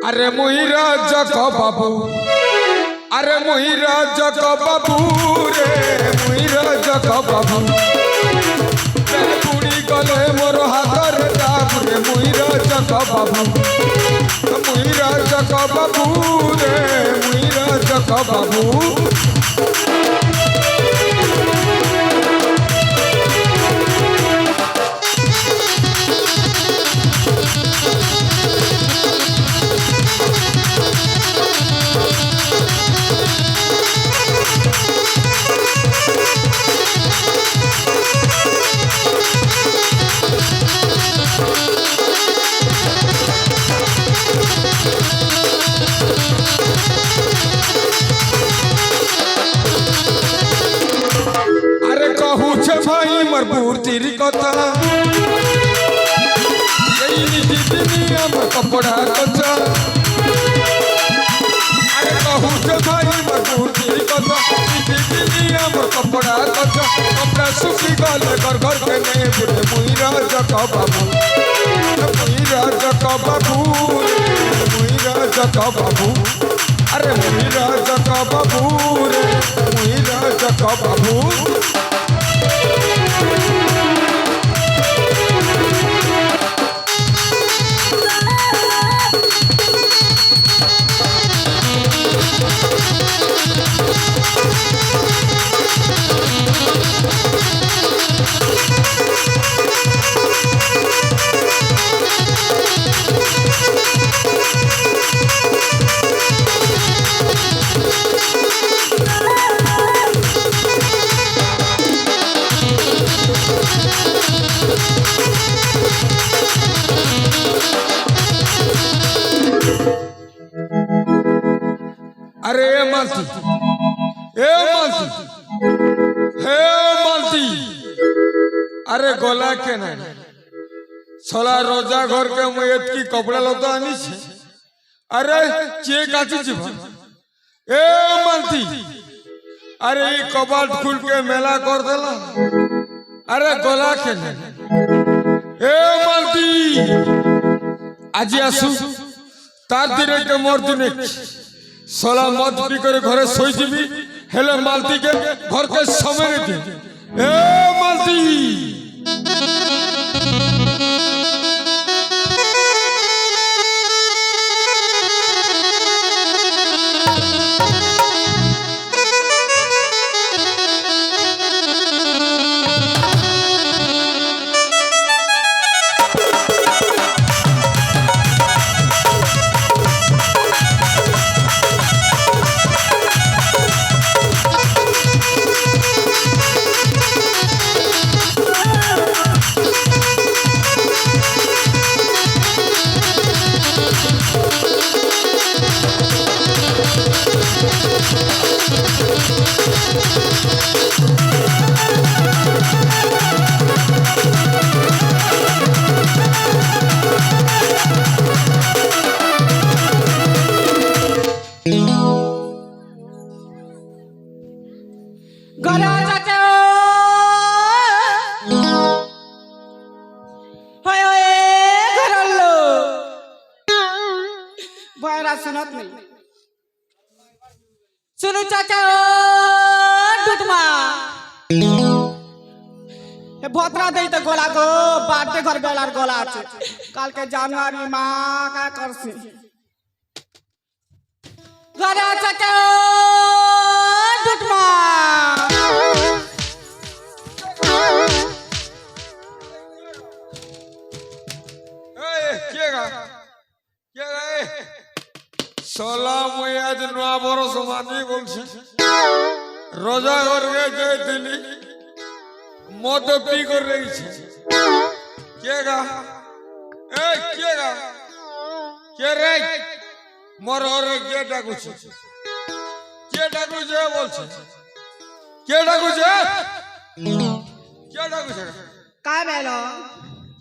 अरे मुहिरा जग बाबू अरे मुहिरा जग बाबू रे मुहिरा जग बाबू बुड़ी गले मोर हाथ रे दाब रे मुहिरा जग बाबू मुहिरा जग बाबू रे मुहिरा जग बाबू भाई मरबूर तेरी कथा कपड़ा कचा अरे कहू से भाई मरबूर तेरी कथा कपड़ा कचा कपड़ा सुखी गले घर घर के नहीं बुढ़े मुहिरा जग बाबू मुहिरा जग बाबू मुहिरा जग बाबू अरे मुहिरा जग बाबू रे मुहिरा जग बाबू अरे मालती अरे गोला के ना सोला रोजा घर के मुयत की कपड़ा लता आनी छे अरे चे काची छी ए मालती अरे ये कबाट खुल के मेला कर देला अरे गोला के ना ए मालती आज आसु तार दिने के मोर दिने सोला मत पी करे घरे सोई जीबी हेले मालती के घर के समय दे ए मालती सुनो चाचा डुटमा भोतरा दे तो गोला को बाटे घर बेलार गोला আছে কাল के জানুয়ারি মা का करसी घरे चाचा डुटमा ए केगा ए सोला मुई आज नया बरस मानी बोलছি रोजा घर के যাইতিনি মদ পি করে রইছে কেগা এ কেগা কে রে মোর ওরে কে ডাকুছে বলছে কে ডাকুছে काय भेलो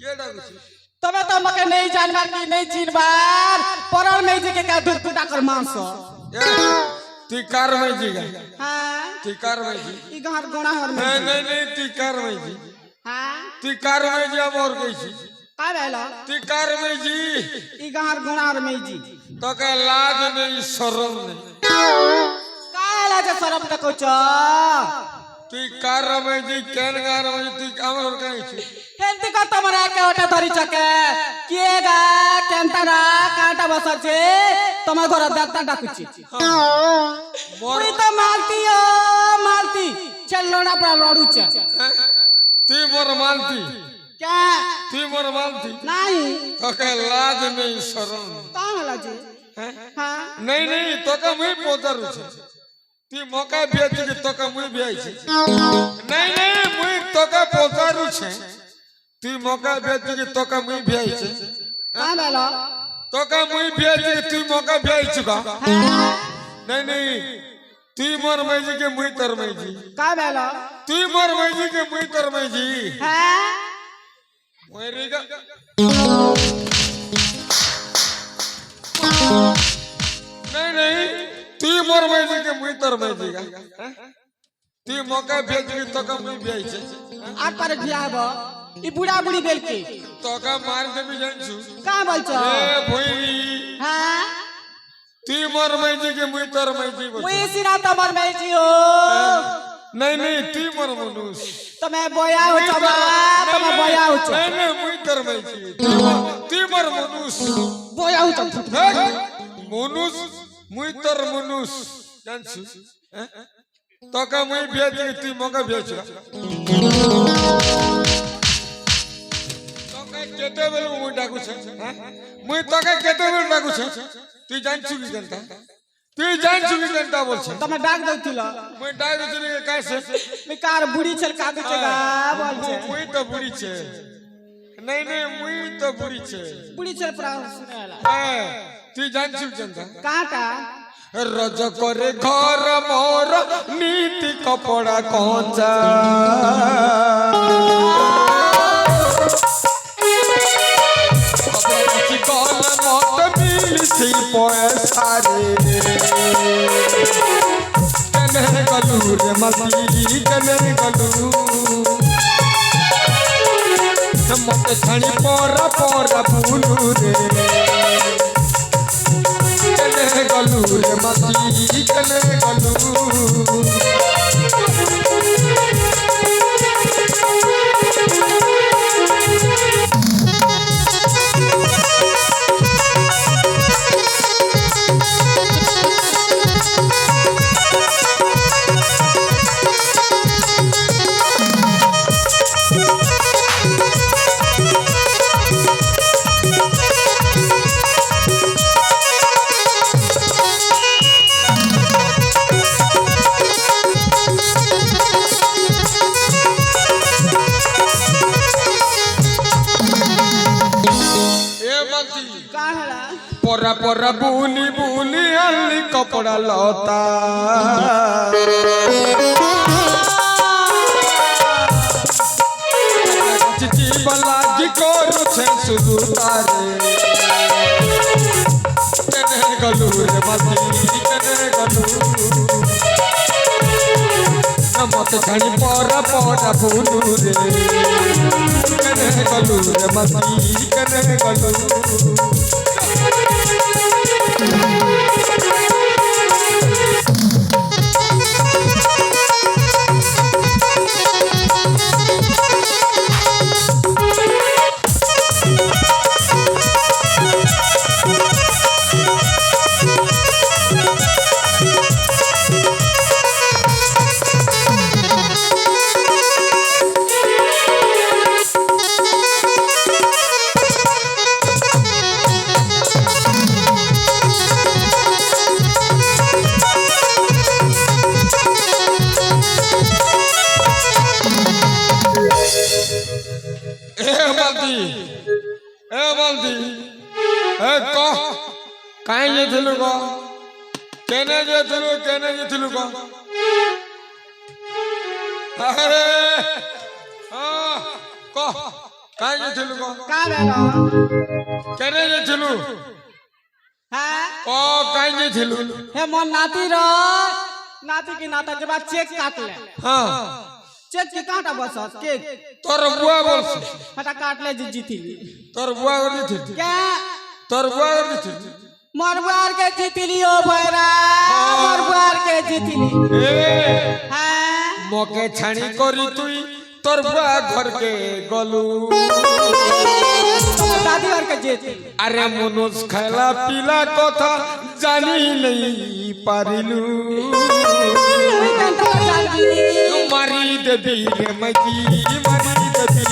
কে ডাকুছে तबे तो मके नहीं जानबार की नहीं चिनबार परल में जी के का दूध कुटा कर मांस टिकार में जी हां टिकार में जी ई घर गोणा हर में नहीं टिकार में जी हां टिकार में जी अब और गई छी का बेला ती कार में जी ई गार गुनार में जी तो के लाज नहीं शरम नहीं काला जे सरम त कुछ ती कार में जी केन गार में जी ती काम और कहीं छी हेंती का तमरा के होटे धरी चके किएगा केंतरा काटा बसचे तम घर दाता डाकुची मोर पुरी तो मालती ओ मालती चलोना पर लड़ुचे ती मोर मानती क्या ती मोर मानती नहीं तो के लाज नहीं शरम नहीं का होला जी हां नहीं नहीं तो का मुई पोतरू छे ती मौका भेज के तो का मुई भेज छे नहीं नहीं मुई तो का पोतरू छे ती मौका भेज के तो का मुई भेज छे का बेला तो का मुई भेज के ती मौका भेज चुका नहीं नहीं ती मोर मैजी के मुई तर मैजी का बेला ती मोर मैजी के मुई तर मैजी हां मोरी का नहीं नहीं ती मोर मैजी के मुई तर मैजी का ती मौका भेज के तो का मुई भेज छे आर पर भियाबो ई बुढ़ा बुढ़ी बेल के तो का मार दे भी जान छु का बोल छ ए भई हां ती मोर मैजी के मुई तर मैजी बोल मुई सिना तमर में जी हो नहीं नहीं ती मोर मनुष તમે બોયા हो छबा તમે બોયા हो छ नहीं नहीं मुई तर मैजी ती मोर मनुष બોયા हो छ मनुष मुई तर मनुष जान छु तो का मुई भेज के ती मौका भेज तो का केते बेल मुई डाकू छ मुई तो का केते बेल डाकू छ तू जान छु की जनता तू जान छु की जनता बोल छ તમે डाक દઉતિલ मुई डाक चली के कैसे મે કાર બુડી છલ का दे छगा बोल छ मुई तो बुरी छे नहीं नहीं मुई तो बुरी छे બુડી છલ પ્રા સુનેલા तू जान छु की जनता કાટા रज करे घर मोर नीति कपड़ा कौचा कल मत मिली पैसा रे कने गलू रे मती कने गलू मत छाणी पर फूलू रे कने गलू रे मती कने गलू पोरा पोरा बुनी बुनी अली कपड़ा लता चिची बला की कोरु छे सुदु तारे कने गलू रे मती कने गलू मत छाणी पोरा पोरा बुनु रे कने गलू रे मती कने गलू काई जे थिलु को केने जे थिलु को अरे हां को काई जे थिलु को का बेलो केने जे थिलु हां को काई जे थिलु हे मोन नाती रो नाती की नाता के बाद चेक काट ले हां চেক কি কাঁটা বসত কে তোর বুয়া বলছে এটা কাটলে জিতিলি তোর বুয়া করে দিতে কে তোর বুয়া করে দিতে মরবার के জিতিলি ও ভাইরা মরবার के জিতিলি এ হ্যাঁ মকে ছানি করি তুই তোর বুয়া ঘরকে গলু দাদি আর के জিতিলি আরে মনোজ খেলা পিলা কথা জানি নেই পারিলু তুই কেনটা জানবি মারি দেবি রে মাইকি মারি দেবি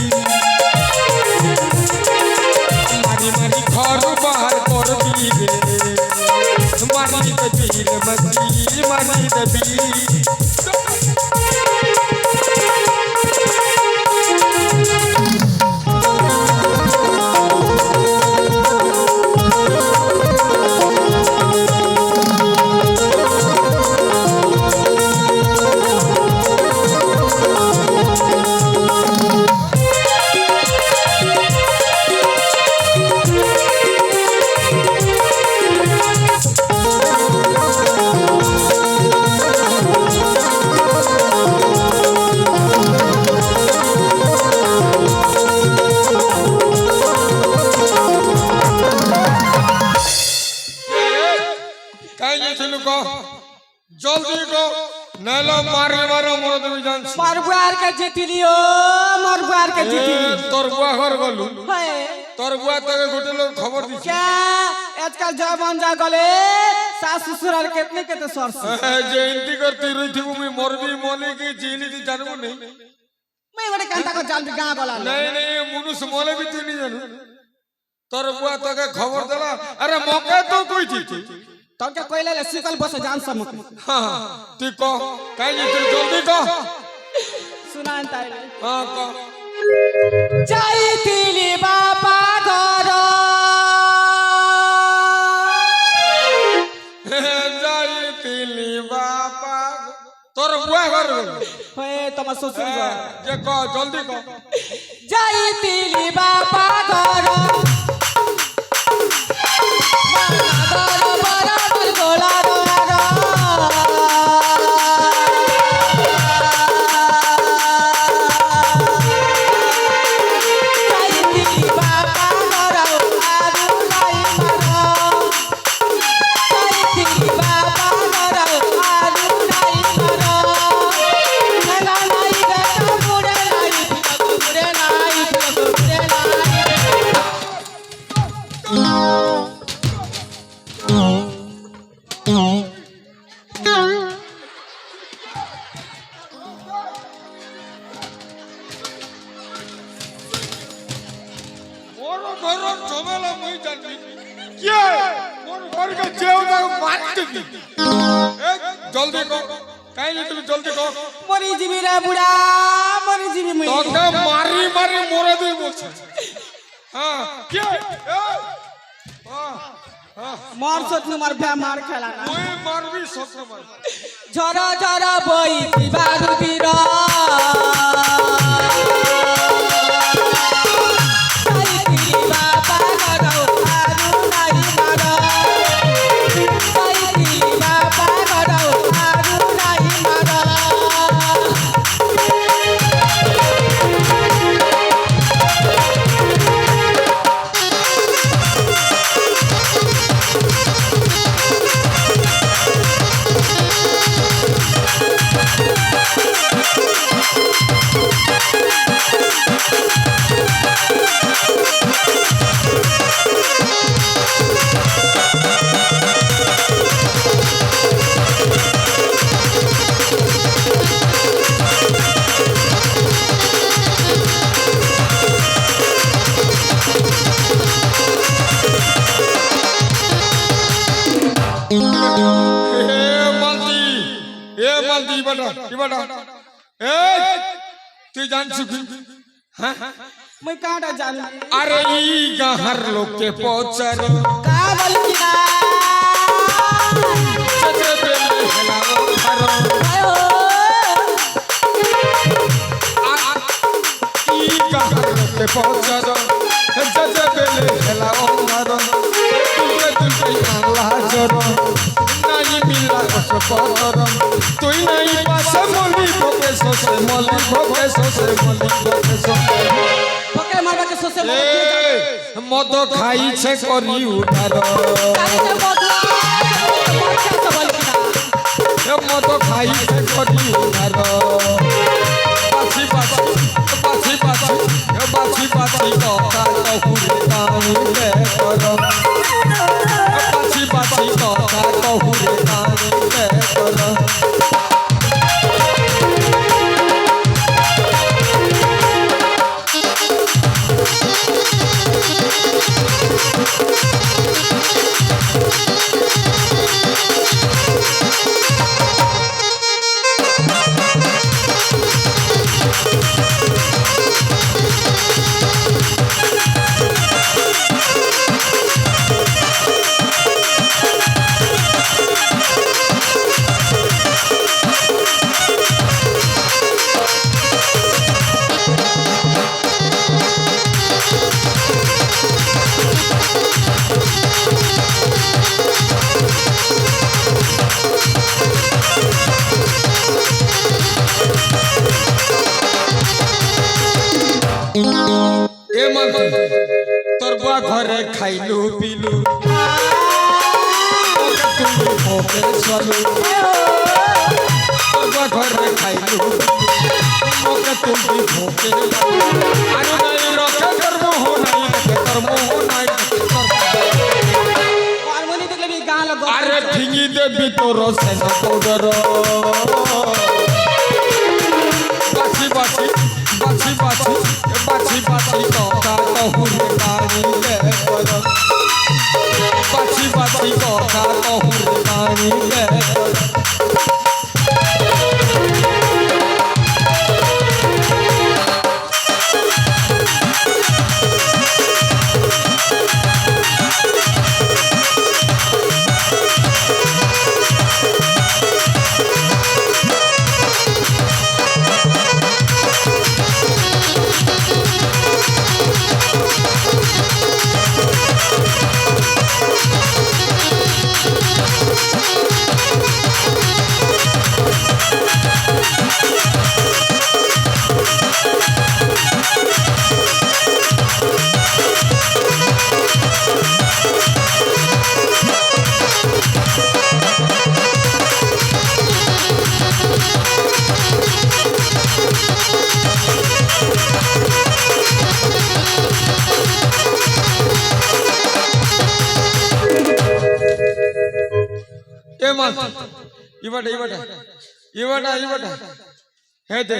মারি মারি ঘর বাহার করবি রে মারি দেবি রে মাইকি মারি দেবি জলদি গো নাইলো মারি মারো মোর তুমি জানছ মরবার के জিতিলি ও মরবার के জিতিলি তোর বুয়া ঘর গলু হয় তোর বুয়া তোকে গোটে লোক খবর দিছে क्या आजकल जवान जा गले सास ससुर আর कितने कितने सरस যে ইন্টি করতে রইথিবু মুই মরবি মনে কি জিনি দি জানবো নেই मैं गोटे कांता को जान गां गला নাই নাই মনুষ মলে বি তুই নি জানু তোর বুয়া তোকে খবর দেলা আরে মকে তো কইছি तो क्या कोइला ले सिकल बस जान समक হ্যাঁ তুই ক কাই নি তুই জলদি ক सुनान ताइले হ্যাঁ ক जाइतिली बापा घर যাইতিলি বাপা তোর বুয়া ঘর গলু होए तमा ससुर घर যে ক জলদি ক जाइतिली बापा घर बराबर गोला दोरा जाइतिली बापा घर आरु लाई मारो जाइतिली बापा घर आरु लाई मारो नला लाई गटा मुरे लाई मुरे लाई मुरे लाई মোর ঘর ঝমেলা মুই জানি কে মোর ঘর কে যেও না মারতে দি জলদি ক কাই নি তুমি জলদি ক মরি জিবি রে বুড়া মরি জিবি মুই তোকে মারি মারি মোরে দি বলছে হ্যাঁ কে মার সতনু মার ভ্যা মার খেলা না মুই মারবি সব সময় ঝরা ঝরা বই দিবারু বীর সাইতিলি বাপা ঘর আরু নাই মার সাইতিলি বাপা ঘর আরু নাই মার মালতি বাটা কি বাটা এ তুই জানছু কি হ্যাঁ मैं काटा जान अरे ई गहर लोग के पहुंचर का बोल की ना सजे बेले हलाओ हरो आयो ई गहर लोग के पहुंचर सजे बेले हलाओ हरो तुझे तुझे अल्लाह जरो नहीं मिला उस पत्थर तू नहीं पास मोली को के सोच শোষে মলি ভোগে শোষে মলি ভোগে শোষে ফকে মারবা কে সোসে মদ দিয়ে যাবে মদ খাইছে করি উধার তারে যে বদলা মদ খেতে বলবি না মদ খাইছে করি উধার বাছি বাছি বাছি বাছি বাছি বাছি কথা কহুরে কানিলে কর বাছি বাছি কথা কহুরে কানিলে কর এ মা তোর বুয়া ঘরে খাইলু পিলু তুমি ভোগে চলু তোর বুয়া ঘরে খাইলু মোকে তুমি ভোগে আরে নাই রক্ষা কর্ম হো নাই কর্ম হো নাই হারমোনি দেখলে বি গান লগ আরে ঠিঙি দেবি তোর সেনা পাউডার বাছি বাছি বাছি বাছি বাছি বাছি কথা কহুরে কানিলে কর বাছি বাছি কথা কহুরে কানিলে কর এ মা ইবাটা ইবাটা ইবাটা ইবাটা হে দে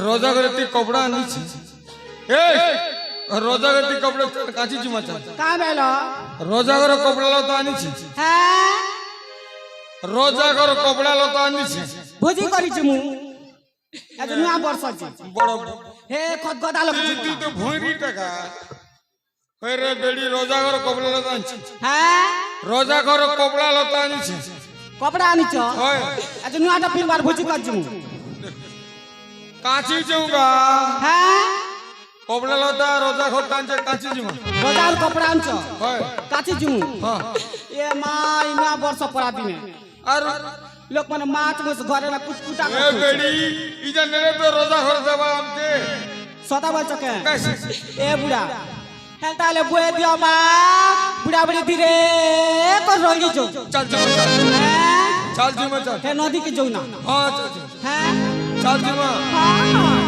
রোজা করে তুই কপড়া আনিস এ রোজা করে তুই কপড়া কাচিছি মাচা কা বেলো রোজা করে কপড়া লতা আনিস হ্যাঁ রোজা করে কপড়া লতা আনিস ভোজি করিছি মু এত নয়া বর্ষ আছে বড় হে খদ গদা লগ তুই তো ভুঁড়ি টাকা হই রে বেড়ি রোজা করে কপড়া লতা আনিস হ্যাঁ রোজা করে কপড়া লতা আনিস কপড়া আনিছ হয় এত নয়াটা পিনবার ভোজি করছি মু কাঁচি যাউগা হ্যাঁ কপড়া লতা রোজা ঘর আনছে কাঁচি জিমা রোজার কপড়া আনছ হয় কাছি জুমু হ্যাঁ এ মা নয়া বর্ষ পড়া দিনে আর লোক মানে মাছ মুছ ঘরে না কুটকুটা এ বেড়ি ইজা নেরে তো রোজা ঘর দেবা আমকে সদা বলছ কে कैसे এ বুড়া হ্যাঁ তাহলে বয়ে দিও মা বুড়া বুড়ি ধীরে কর রঙি যাও चल चल चल হ্যাঁ चल जी में चल হে নদী কে যাও না हाँ चल चल হ্যাঁ चल जी में হ্যাঁ